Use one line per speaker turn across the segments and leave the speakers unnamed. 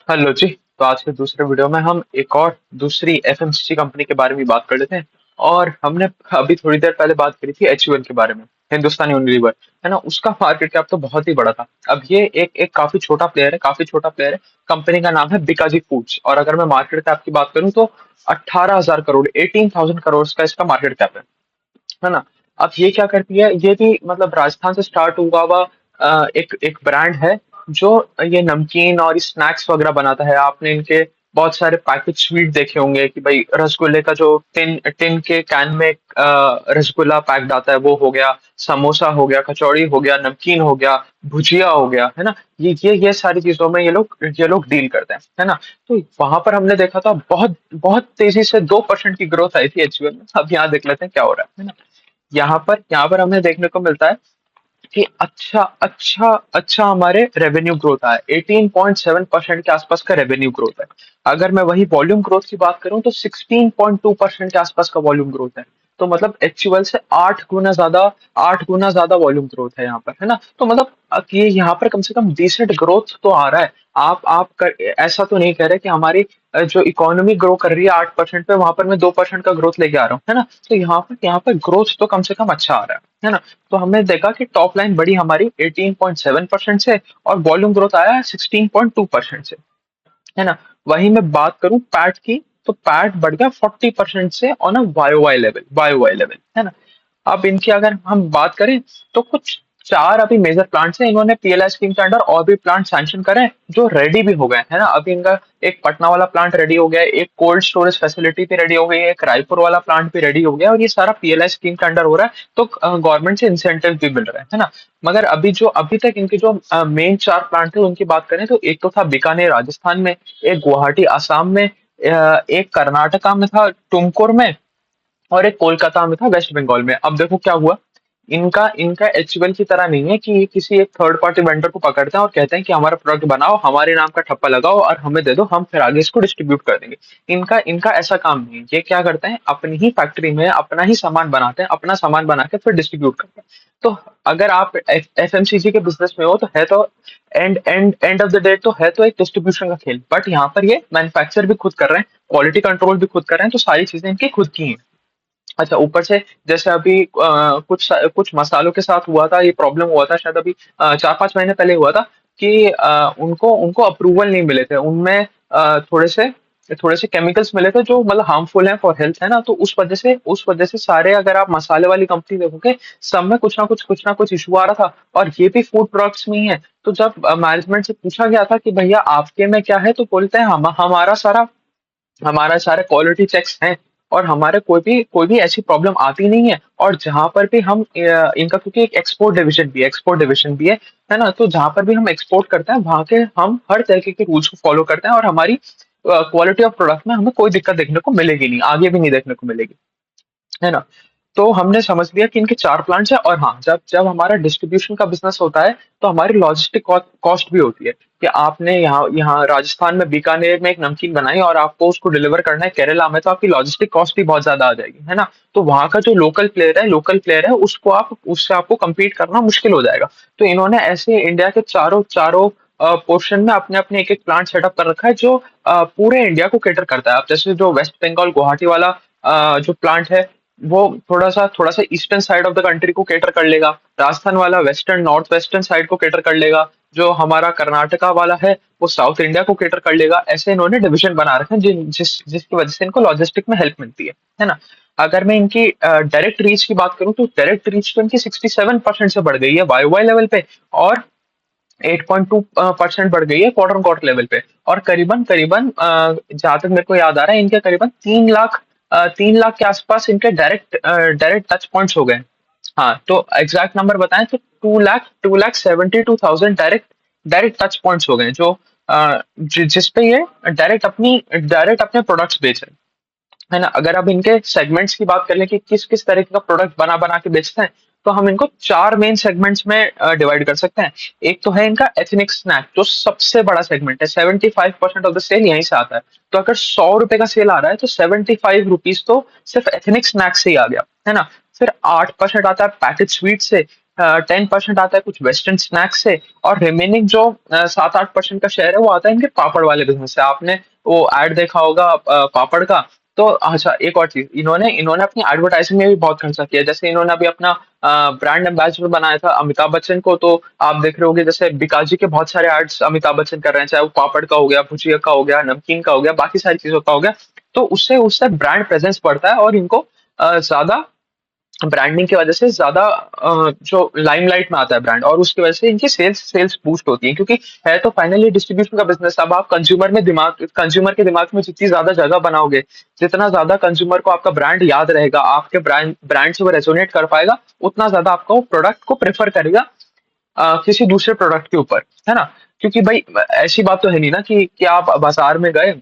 Hello जी। तो आज के दूसरे वीडियो में हम एक और दूसरी एफएमसीजी कंपनी के बारे में बात कर लेते हैं। और हमने अभी थोड़ी देर पहले बात करी थी एचयूएल के बारे में, हिंदुस्तान यूनिलीवर, है ना। उसका मार्केट कैप तो बहुत ही बड़ा था। अब ये एक एक काफी छोटा प्लेयर है, काफी छोटा प्लेयर है। कंपनी का नाम है बिकाजी फूड्स, और अगर मैं मार्केट कैप की बात करूं तो 18,000 करोड़, 18,000 करोड़ का इसका मार्केट कैप है ना। अब ये क्या करती है, ये भी मतलब राजस्थान से स्टार्ट हुआ हुआ एक एक ब्रांड है जो ये नमकीन और स्नैक्स वगैरह बनाता है। आपने इनके बहुत सारे पैकेज स्वीट देखे होंगे कि भाई रसगुल्ले का जो टिन टिन के कैन में रसगुल्ला पैक्ड आता है, वो हो गया, समोसा हो गया, कचौड़ी हो गया, नमकीन हो गया, भुजिया हो गया, है ना। ये सारी चीजों में ये लोग डील करते हैं, है ना। तो वहां पर हमने देखा था बहुत बहुत तेजी से 2% की ग्रोथ आई थी एचयूएल में। अब यहाँ देख लेते हैं क्या हो रहा है ना। यहाँ पर हमें देखने को मिलता है कि अच्छा अच्छा अच्छा हमारे रेवेन्यू ग्रोथ आया, 18.7% के आसपास का रेवेन्यू ग्रोथ है। अगर मैं वही वॉल्यूम ग्रोथ की बात करूं तो 16.2% के आसपास का वॉल्यूम ग्रोथ है। तो मतलब एचयूएल से 8 गुना ज्यादा वॉल्यूम ग्रोथ है यहाँ पर, है ना। तो मतलब ये यहाँ पर कम से कम डिसेंट ग्रोथ तो आ रहा है। ऐसा तो नहीं कह रहे कि हमारी जो इकोनॉमी ग्रो कर रही है 8% पे, वहां पर मैं 2% का ग्रोथ लेके आ रहा हूँ, है ना। तो यहाँ पर ग्रोथ तो कम से कम अच्छा आ रहा है ना। तो हमने देखा कि टॉप लाइन बढ़ी हमारी 18.7% से, और वॉल्यूम ग्रोथ आया है 16.2% से, है ना। वहीं मैं बात करूं पैट की, तो पैट बढ़ गया 40% से on a Y Y level, है ना। अब इनकी अगर हम बात करें तो कुछ चार अभी मेजर प्लांट्स हैं। इन्होंने पीएलआई स्कीम के अंडर और भी प्लांट सैंक्शन करे हैं जो रेडी भी हो गए हैं, है ना। अभी इनका एक पटना वाला प्लांट रेडी हो गया है, एक कोल्ड स्टोरेज फैसिलिटी भी रेडी हो गई है, एक रायपुर वाला प्लांट भी रेडी हो गया है, और ये सारा पीएलआई स्कीम के अंडर हो रहा है। तो गवर्नमेंट से इंसेंटिव भी मिल रहा है ना। मगर अभी तक इनके जो मेन चार प्लांट थे उनकी बात करें तो एक तो था बीकानेर राजस्थान में, एक गुवाहाटी असम में, एक कर्नाटका में था टुमकुर में, और एक कोलकाता में था वेस्ट बंगाल में। अब देखो क्या हुआ, इनका इनका एचयूएल की तरह नहीं है कि ये किसी एक थर्ड पार्टी वेंडर को पकड़ते हैं और कहते हैं कि हमारा प्रोडक्ट बनाओ, हमारे नाम का ठप्पा लगाओ और हमें दे दो, हम फिर आगे इसको डिस्ट्रीब्यूट कर देंगे। इनका इनका ऐसा काम नहीं है। ये क्या करते हैं, अपनी ही फैक्ट्री में अपना ही सामान बनाते हैं, अपना सामान बना के फिर डिस्ट्रीब्यूट करते हैं। तो अगर आप एफएमसीजी के बिजनेस में हो तो है तो एंड ऑफ द डे तो है तो एक डिस्ट्रीब्यूशन का खेल, बट यहाँ पर ये मैन्युफैक्चर भी खुद कर रहे हैं, क्वालिटी कंट्रोल भी खुद कर रहे हैं, तो सारी चीजें इनकी खुद की हैं। अच्छा, ऊपर से जैसे अभी कुछ मसालों के साथ हुआ था, ये प्रॉब्लम हुआ था शायद अभी 4-5 महीने पहले हुआ था कि उनको उनको अप्रूवल नहीं मिले थे उनमें, थोड़े से केमिकल्स मिले थे जो मतलब हार्मफुल हैं फॉर हेल्थ, है ना। तो उस वजह से सारे, अगर आप मसाले वाली कंपनी देखोगे, सब में कुछ ना कुछ इशू आ रहा था, और ये भी फूड प्रोडक्ट्स में ही है। तो जब मैनेजमेंट से पूछा गया था कि भैया आपके में क्या है, तो बोलते हैं हमारा सारा क्वालिटी चेक्स हैं, और हमारे कोई भी ऐसी प्रॉब्लम आती नहीं है। और जहां पर भी हम इनका, क्योंकि एक एक्सपोर्ट डिवीजन भी है, है ना। तो जहां पर भी हम एक्सपोर्ट करते हैं वहां के हम हर तरीके के रूल्स को फॉलो करते हैं, और हमारी क्वालिटी ऑफ प्रोडक्ट में हमें कोई दिक्कत देखने को मिलेगी नहीं, आगे भी नहीं देखने को मिलेगी, है ना। तो हमने समझ लिया कि इनके चार प्लांट्स हैं। और हाँ, जब जब हमारा डिस्ट्रीब्यूशन का बिजनेस होता है तो हमारी लॉजिस्टिक कॉस्ट भी होती है कि आपने यहाँ यहाँ राजस्थान में बीकानेर में एक नमकीन बनाई और आपको उसको डिलीवर करना है केरला में, तो आपकी लॉजिस्टिक कॉस्ट भी बहुत ज्यादा आ जाएगी, है ना। तो वहां का जो लोकल प्लेयर है उससे आपको compete करना मुश्किल हो जाएगा। तो इन्होंने ऐसे इंडिया के चारों चारों पोर्शन में अपने अपने एक एक प्लांट सेटअप कर रखा है जो पूरे इंडिया को कैटर करता है। अब जैसे जो वेस्ट बंगाल गुवाहाटी वाला जो प्लांट है, वो थोड़ा सा eastern side of the country को कैटर कर लेगा। राजस्थान वाला वेस्टर्न नॉर्थ वेस्टर्न साइड को कैटर कर लेगा। जो हमारा कर्नाटका वाला है वो साउथ इंडिया को कैटर कर लेगा। ऐसे इन्होंने डिवीजन बना रखे हैं जिसकी वजह से इनको लॉजिस्टिक में हेल्प मिलती है ना। अगर मैं इनकी डायरेक्ट रीच की बात करूं तो डायरेक्ट रीच तो इनकी 67% से बढ़ गई है वाई वाई लेवल पे, और 8.2% बढ़ गई है क्वार्टर ऑन क्वार्टर लेवल पे। और करीबन करीबन जहां तक मेरे को याद आ रहा है, इनके करीबन 3 लाख के आसपास इनके डायरेक्ट टच पॉइंट्स हो गए। हाँ, तो एग्जैक्ट नंबर बताएं तो 2,72,000 डायरेक्ट डायरेक्ट टच पॉइंट्स हो गए, जो जिसपे ये डायरेक्ट अपने प्रोडक्ट्स बेच रहे हैं, है ना। अगर अब इनके सेगमेंट्स की बात कर लें कि किस किस तरीके का प्रोडक्ट बना बना के बेचते हैं, तो हम इनको चार मेन सेगमेंट्स में डिवाइड कर सकते हैं। एक तो है इनका एथनिक स्नैक, जो सबसे बड़ा सेगमेंट है, 75% ऑफ द सेल यहीं से आता है। तो अगर 100 रुपए का सेल आ रहा है तो 75 रुपीज तो सिर्फ एथनिक स्नैक से ही आ गया, है ना। फिर 8% आता है पैकेज स्वीट से, 10% आता है कुछ वेस्टर्न स्नैक्स से, और रिमेनिंग जो 7-8% का शेयर है वो आता है इनके पापड़ वाले बिजनेस से। आपने वो एड देखा होगा पापड़ का। तो अच्छा, एक और चीज, इन्होंने इन्होंने अपनी एडवर्टाइजिंग में भी बहुत खर्चा किया। जैसे इन्होंने अभी अपना ब्रांड एम्बेसडर बनाया था अमिताभ बच्चन को, तो आप देख रहे होगे जैसे बिकाजी के बहुत सारे एड्स अमिताभ बच्चन कर रहे हैं, चाहे वो पापड़ का हो गया, भुजिया का हो गया, नमकीन का हो गया, बाकी सारी चीजों का हो गया। तो उससे उससे ब्रांड प्रेजेंस बढ़ता है, और इनको ज्यादा ब्रांडिंग की वजह से ज्यादा जो लाइमलाइट में आता है ब्रांड, और उसकी वजह से इनकी सेल्स बूस्ट होती है, क्योंकि है तो फाइनली डिस्ट्रीब्यूशन का बिजनेस। अब आप कंज्यूमर के दिमाग में जितनी ज्यादा जगह बनाओगे, जितना ज्यादा कंज्यूमर को आपका ब्रांड याद रहेगा, आपके ब्रांड ब्रांड से वो रेजोनेट कर पाएगा, उतना ज्यादा आपका वो प्रोडक्ट को प्रेफर करेगा किसी दूसरे प्रोडक्ट के ऊपर, है ना? क्योंकि भाई ऐसी बात तो है नहीं ना कि आप बाजार में गए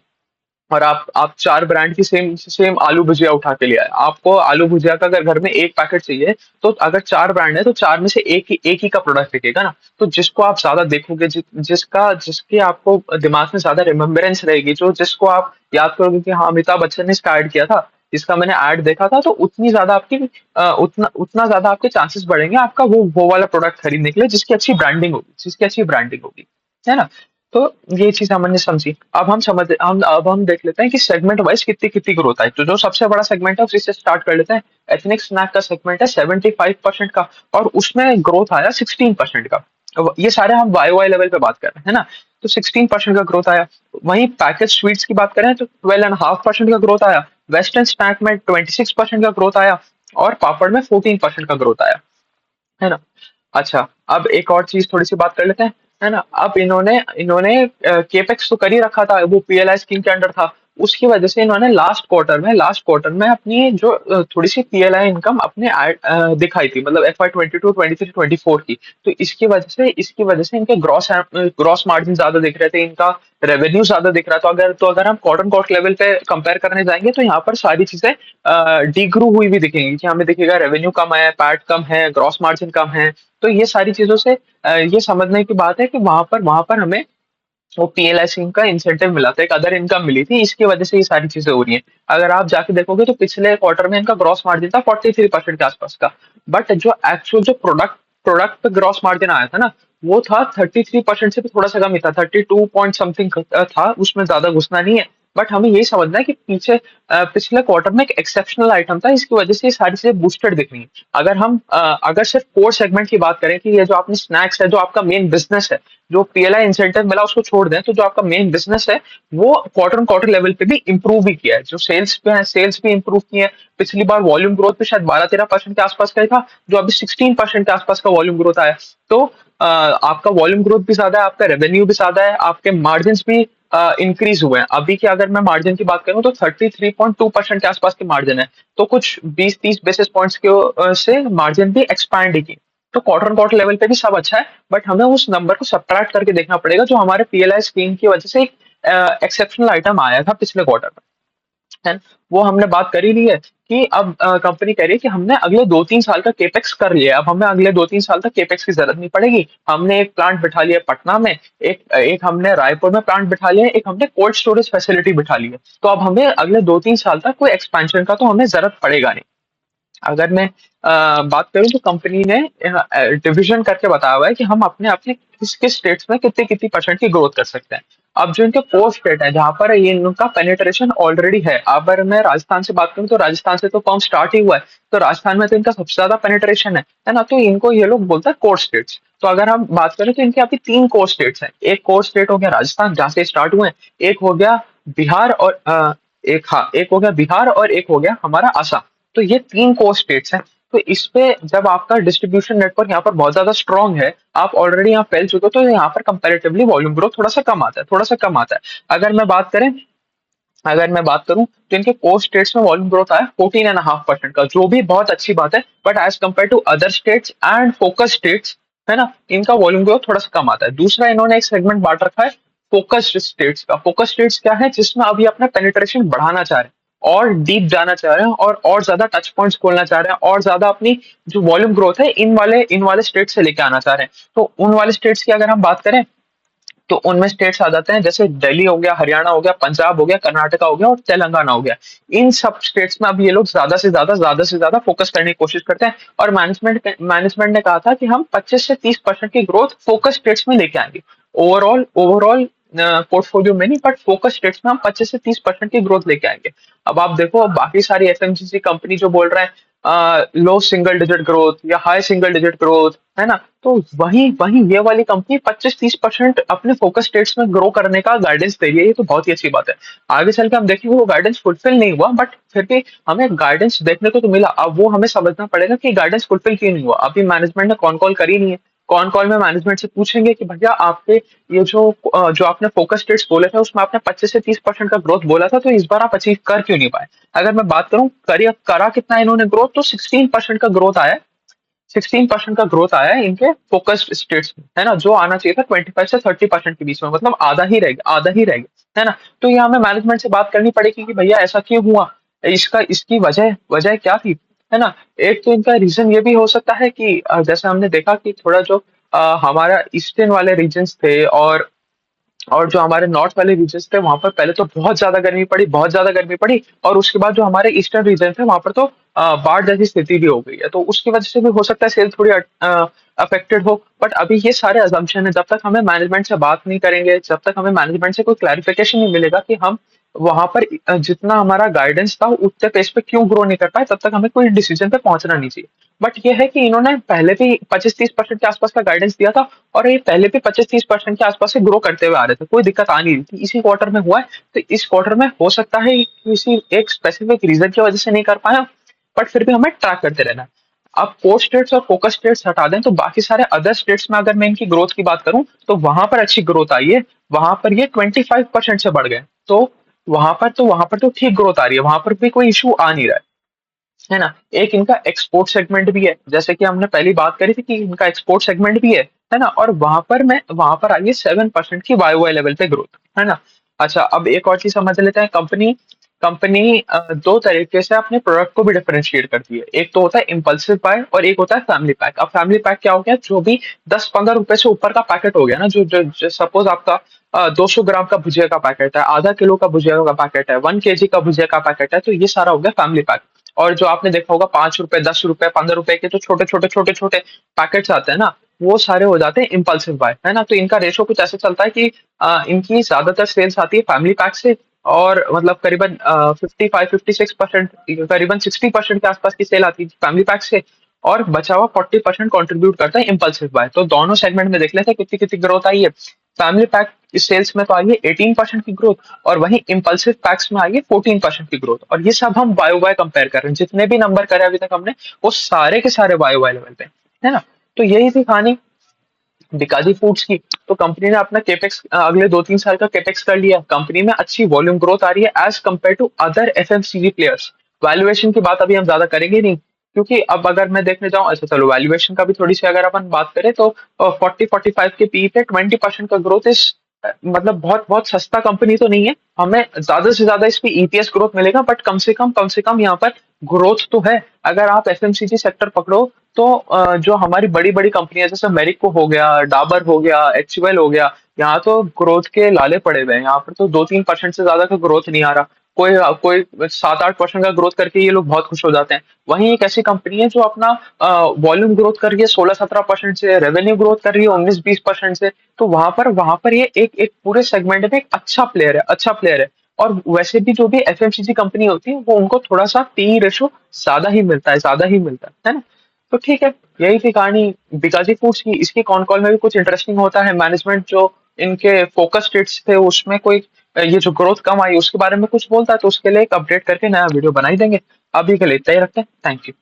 और आप चार ब्रांड की सेम सेम आलू भुजिया उठा के ले आए। आपको आलू भुजिया का अगर घर में एक पैकेट चाहिए, तो अगर चार ब्रांड है तो चार में से एक ही का प्रोडक्ट बिकेगा ना। तो जिसको आप ज्यादा देखोगे, जिसके आपको दिमाग में ज्यादा रिमेम्बरेंस रहेगी, जो जिसको आप याद करोगे कि हाँ अमिताभ बच्चन ने इसका ऐड किया था, इसका मैंने ऐड देखा था, तो उतनी ज्यादा आपकी उतना उतना ज्यादा आपके चांसेस बढ़ेंगे आपका वो वाला प्रोडक्ट खरीदने के लिए, जिसकी अच्छी ब्रांडिंग होगी, है ना? तो ये चीज हमने समझी। अब हम देख लेते हैं कि सेगमेंट वाइज कितनी कितनी ग्रोथ आई। तो जो सबसे बड़ा सेगमेंट है उसी से स्टार्ट कर लेते हैं। एथनिक स्नैक का सेगमेंट है 75% का, और उसमें ग्रोथ आया 16% का। अब ये सारे हम वाई वाई लेवल पे बात कर रहे हैं, है ना? तो 16% का ग्रोथ आया। वहीं पैकेज स्वीट्स की बात करें तो 12.5% का ग्रोथ आया। वेस्टर्न स्नैक में 26% का ग्रोथ आया, और पापड़ में 14% का ग्रोथ आया, है ना? अच्छा, अब एक और चीज थोड़ी सी बात कर लेते हैं, है ना? अब इन्होंने इन्होंने केपेक्स तो कर ही रखा था, वो पीएलआई स्कीम के अंडर था। उसकी वजह से इन्होंने लास्ट क्वार्टर में अपनी जो थोड़ी सी पीएलआई इनकम अपने दिखाई थी, मतलब FY 22, 23, 24 की। तो इसकी वजह से इनके ग्रॉस मार्जिन ज्यादा दिख रहे थे, इनका रेवेन्यू ज्यादा दिख रहा था। अगर हम क्वार्टर क्वार्टर लेवल पे कंपेयर करने जाएंगे, तो यहाँ पर सारी चीजें डिग्रू हुई भी दिखेंगी, कि हमें दिखेगा रेवेन्यू कम है, पैट कम है, ग्रॉस मार्जिन कम है। तो ये सारी चीजों से ये समझने की बात है कि वहां पर हमें वो पीएलआई स्कीम का इंसेंटिव मिला था, एक अदर इनकम मिली थी, इसकी वजह से ये सारी चीजें हो रही हैं। अगर आप जाके देखोगे तो पिछले क्वार्टर में इनका ग्रॉस मार्जिन था 43% के आसपास का, बट जो एक्चुअल जो प्रोडक्ट पे ग्रॉस मार्जिन आया था ना, वो था 33% से भी थोड़ा सा कम ही था, 32 पॉइंट समथिंग था। उसमें ज्यादा घुसना नहीं है, बट हमें यही समझना है कि पिछले क्वार्टर में एक एक्सेप्शनल आइटम था, इसकी वजह से ये सारी चीजें बूस्टेड दिख रही हैं। अगर सिर्फ कोर सेगमेंट की बात करें कि ये जो आपने स्नैक्स है, जो आपका मेन बिजनेस है, जो पीएलआई इंसेंटिव मिला उसको छोड़ दें, तो जो आपका मेन बिजनेस है वो क्वार्टर ऑन क्वार्टर लेवल पे भी इंप्रूव भी किया है। जो सेल्स पे है, सेल्स भी इंप्रूव किए हैं। पिछली बार वॉल्यूम ग्रोथ भी शायद 12-13% के आसपास का ही था, जो अभी 16% के आसपास का वॉल्यूम ग्रोथ आया। तो आपका वॉल्यूम ग्रोथ भी ज्यादा है, आपका रेवेन्यू भी ज्यादा है, आपके मार्जिन भी इंक्रीज हुए हैं। अभी की अगर मैं मार्जिन की बात करूं तो 33.2% के आसपास की मार्जिन है। तो कुछ 20-30 बेसिस पॉइंट्स के से मार्जिन भी एक्सपैंड ही की। तो क्वार्टर क्वार्टर लेवल पे भी सब अच्छा है, बट हमें उस नंबर को सब्ट्रैक्ट करके देखना पड़ेगा जो हमारे पीएलआई स्कीम की वजह से एक एक्सेप्शनल आइटम आया था पिछले क्वार्टर में, है। वो हमने बात कर ही ली है कि अब कंपनी कह रही है कि हमने अगले 2-3 साल का केपेक्स कर लिया है, अब हमें अगले 2-3 साल तक केपेक्स की जरूरत नहीं पड़ेगी। हमने एक प्लांट बिठा लिया पटना में, एक एक हमने रायपुर में प्लांट बिठा लिया है, एक हमने कोल्ड स्टोरेज फैसिलिटी बिठा ली है। तो अब हमें अगले 2-3 साल तक कोई एक्सपेंशन का तो हमें जरूरत पड़ेगा नहीं। अगर मैं बात करूं तो कंपनी ने डिविजन करके बताया हुआ है कि हम अपने अपने किस किस स्टेट्स में कितने कितनी परसेंट की ग्रोथ कर सकते हैं। अब जो इनके कोर स्टेट है जहां पर ये इनका पेनिट्रेशन ऑलरेडी है, अगर मैं राजस्थान से बात करूं तो राजस्थान से तो फॉर्म स्टार्ट ही हुआ है। तो राजस्थान में तो इनका सबसे ज्यादा पेनिट्रेशन है ना? तो इनको ये लोग बोलते हैं कोर स्टेट्स। तो अगर हम बात करें तो इनके अभी 3 कोर स्टेट्स हैं। एक कोर स्टेट हो गया राजस्थान जहां से स्टार्ट हुए हैं, एक हो गया बिहार, और एक हो गया बिहार, और एक हो गया हमारा असम। तो ये 3 कोर स्टेट्स हैं। तो इस पे जब आपका डिस्ट्रीब्यूशन नेटवर्क यहाँ पर बहुत ज्यादा स्ट्रांग है, आप ऑलरेडी यहाँ फैल चुके हो, तो यहाँ पर कंपैरेटिवली वॉल्यूम ग्रोथ थोड़ा सा कम आता है। अगर मैं बात करूं तो इनके कोर स्टेट्स में वॉल्यूम ग्रोथ आया 14.5% का, जो भी बहुत अच्छी बात है। But as compare to other states and focus states, है ना, इनका वॉल्यूम ग्रोथ थोड़ा सा कम आता है। दूसरा, इन्होंने एक सेगमेंट बांट रखा है फोकस्ड स्टेट्स का। फोकस स्टेट्स क्या है? जिसमें अभी अपना पेनिट्रेशन बढ़ाना चाह रहे हैं, और डीप जाना चाह रहे हैं, और ज्यादा टच पॉइंट्स खोलना चाह रहे हैं, और ज्यादा अपनी जो वॉल्यूम ग्रोथ है इन वाले स्टेट से लेके आना चाह रहे हैं। तो उन वाले स्टेट्स की अगर हम बात करें तो उनमें स्टेट्स आ जाते हैं जैसे दिल्ली हो गया, हरियाणा हो गया, पंजाब हो गया, कर्नाटका हो गया और तेलंगाना हो गया। इन सब स्टेट्स में अब ये लोग ज़्यादा से ज़्यादा फोकस करने की कोशिश करते हैं और मैनेजमेंट ने कहा था कि हम 25 से 30% की ग्रोथ फोकस स्टेट्स में लेके आएंगे। ओवरऑल ओवरऑल पोर्टफोलियो में नहीं, बट फोकस स्टेट्स में हम 25 से 30% की ग्रोथ लेके आएंगे। अब आप देखो, अब बाकी सारी एफएमसीजी कंपनी जो बोल रहे हैं लो सिंगल डिजिट ग्रोथ या हाई सिंगल डिजिट ग्रोथ, है ना? तो वही वही ये वाली कंपनी 25-30% अपने फोकस स्टेट्स में ग्रो करने का गाइडेंस दे रही है। ये तो बहुत ही अच्छी बात है। आगे चल के हम देखेंगे वो गाइडेंस फुलफिल नहीं हुआ, बट फिर भी हमें गाइडेंस देखने को तो मिला। अब वो हमें समझना पड़ेगा कि गाइडेंस फुलफिल क्यों नहीं हुआ। अभी मैनेजमेंट ने कॉन कॉल करी नहीं है। कॉन कॉल में मैनेजमेंट से पूछेंगे कि भैया आपके ये जो आपने फोकस स्टेट्स बोले थे उसमें आपने 25 से 30% का ग्रोथ बोला था, तो इस बार आप अचीव कर क्यों नहीं पाए? अगर मैं बात करूं करा कितना इन्होंने ग्रोथ, तो 16% का ग्रोथ आया है। 16% का ग्रोथ आया है इनके फोकस्ड स्टेट्स में, है ना? जो आना चाहिए था 25 से 30% के बीच में, मतलब आधा ही रह गया, है ना? तो ये हमें मैनेजमेंट से बात करनी पड़ेगी कि भैया ऐसा क्यों हुआ, इसका इसकी वजह वजह क्या थी, है ना? एक तो इनका रीजन ये भी हो सकता है कि जैसे हमने देखा कि थोड़ा जो हमारा ईस्टर्न वाले रीजन्स थे और जो हमारे नॉर्थ वाले रीजन्स थे वहां पर पहले तो बहुत ज्यादा गर्मी पड़ी और उसके बाद जो हमारे ईस्टर्न रीजन थे वहां पर तो बाढ़ जैसी स्थिति भी हो गई है, तो उसकी वजह से भी हो सकता है सेल थोड़ी अफेक्टेड हो। बट अभी ये सारे अजम्पशन है, जब तक हमें मैनेजमेंट से बात नहीं करेंगे, जब तक हमें मैनेजमेंट से कोई क्लैरिफिकेशन नहीं मिलेगा कि हम वहां पर जितना हमारा गाइडेंस था उतने पेस पे क्यों ग्रो नहीं कर पाए, तब तक हमें कोई डिसीजन पे पहुंचना नहीं चाहिए। बट ये है कि इन्होंने पहले भी 25-30% के आसपास का गाइडेंस दिया था और ये पहले भी 25-30% के आसपास से ग्रो करते हुए आ रहे थे, कोई दिक्कत आ नहीं रही थी। इसी क्वार्टर में हुआ है, तो इस क्वार्टर में हो सकता है किसी एक स्पेसिफिक रीजन की वजह से नहीं कर पाया, बट फिर भी हमें ट्रैक करते रहना है। अब कोर स्टेट्स और फोकस स्टेट्स हटा दें तो बाकी सारे अदर स्टेट्स में अगर मैं इनकी ग्रोथ की बात करूं तो वहां पर अच्छी ग्रोथ आई है। वहां पर ये 25% से बढ़ गए, तो वहां पर तो ठीक ग्रोथ आ रही है, वहां पर भी कोई इशू आ नहीं रहा है ना? एक इनका एक्सपोर्ट सेगमेंट भी है, जैसे कि हमने पहली बात करी थी कि इनका एक्सपोर्ट सेगमेंट भी है ना? और वहां पर आई है 7% की वाई वाई लेवल पे ग्रोथ, है ना? अच्छा, अब एक और चीज समझ लेते हैं। कंपनी कंपनी दो तरीके से अपने प्रोडक्ट को भी डिफरेंशिएट करती है। एक तो होता है इम्पल्सिव बाय और एक होता है फैमिली पैक। अब फैमिली पैक क्या हो गया? जो भी 10-15 रुपए से ऊपर का पैकेट हो गया ना, जो सपोज आपका 200 ग्राम का भुजिया का पैकेट है, आधा किलो का भुजिया का पैकेट है, 1 kg का भुजिया का पैकेट है, तो ये सारा हो गया फैमिली पैक। और जो आपने देखा होगा 5 रुपए, 10 रुपए, 15 रुपए के जो छोटे छोटे पैकेट्स आते हैं ना, वो सारे हो जाते हैं इम्पल्सिव बाय, है ना? तो इनका रेशो कुछ ऐसे चलता है कि इनकी ज्यादातर सेल्स आती है फैमिली पैक से, और मतलब करीबन 55-56%, करीबन 60% के आसपास की सेल आती है फैमिली पैक से, और बचा हुआ 40% कंट्रीब्यूट करता है इम्पल्सिव बाय। तो दोनों सेगमेंट में देख लेते हैं कितनी कितनी ग्रोथ आई है। फैमिली पैक सेल्स में तो आई है 18% की ग्रोथ, और वहीं इम्पल्सिव पैक्स में आई है 14% की ग्रोथ। और ये सब हम वाई वाई कंपेयर कर रहे हैं, जितने भी नंबर करे अभी तक हमने, वो सारे के सारे वाई वाई लेवल पे, है ना? तो यही थी कहानी बिकाजी फूड्स की। तो कंपनी ने अपना केपेक्स अगले 2-3 साल का केपेक्स कर लिया। कंपनी में अच्छी वॉल्यूम ग्रोथ आ रही है as compare to other FMCG players. Valuation की बात अभी हम ज्यादा करेंगे नहीं, क्योंकि अब अगर मैं देखने जाऊं, अच्छा चलो वैल्यूएशन का भी थोड़ी सी अगर अपन बात करें तो 40-45 के पी पे 20% का ग्रोथ इस मतलब बहुत बहुत सस्ता कंपनी तो नहीं है। हमें ज्यादा से ज्यादा इस पे ईपीएस ग्रोथ मिलेगा, बट कम से कम यहाँ पर ग्रोथ तो है। अगर आप एफएमसीजी सेक्टर पकड़ो तो जो हमारी बड़ी बड़ी कंपनियां जैसे मेरिको हो गया, डाबर हो गया, एचयूएल हो गया, यहाँ तो ग्रोथ के लाले पड़े हुए हैं। यहाँ पर तो 2-3% से ज्यादा का ग्रोथ नहीं आ रहा। कोई कोई 7-8% का ग्रोथ करके ये लोग बहुत खुश हो जाते हैं। वहीं एक ऐसी कंपनी है जो अपना वॉल्यूम ग्रोथ कर रही है 16-17% से, रेवेन्यू ग्रोथ कर रही है 19-20% से। तो वहां पर ये एक एक पूरे सेगमेंट में एक अच्छा प्लेयर है। और वैसे भी जो भी एफएमसीजी कंपनी होती है वो उनको थोड़ा सा पी रेशो ज्यादा ही मिलता है ना? तो ठीक है, यही थी कहानी बिकाजी फूड्स की। इसकी कॉन कॉल में भी कुछ इंटरेस्टिंग होता है। मैनेजमेंट जो इनके फोकस स्टेट्स थे उसमें कोई ये जो ग्रोथ कम आई उसके बारे में कुछ बोलता है, तो उसके लिए एक अपडेट करके नया वीडियो बना ही देंगे। अभी के लिए इतना ही रखते हैं। Thank you.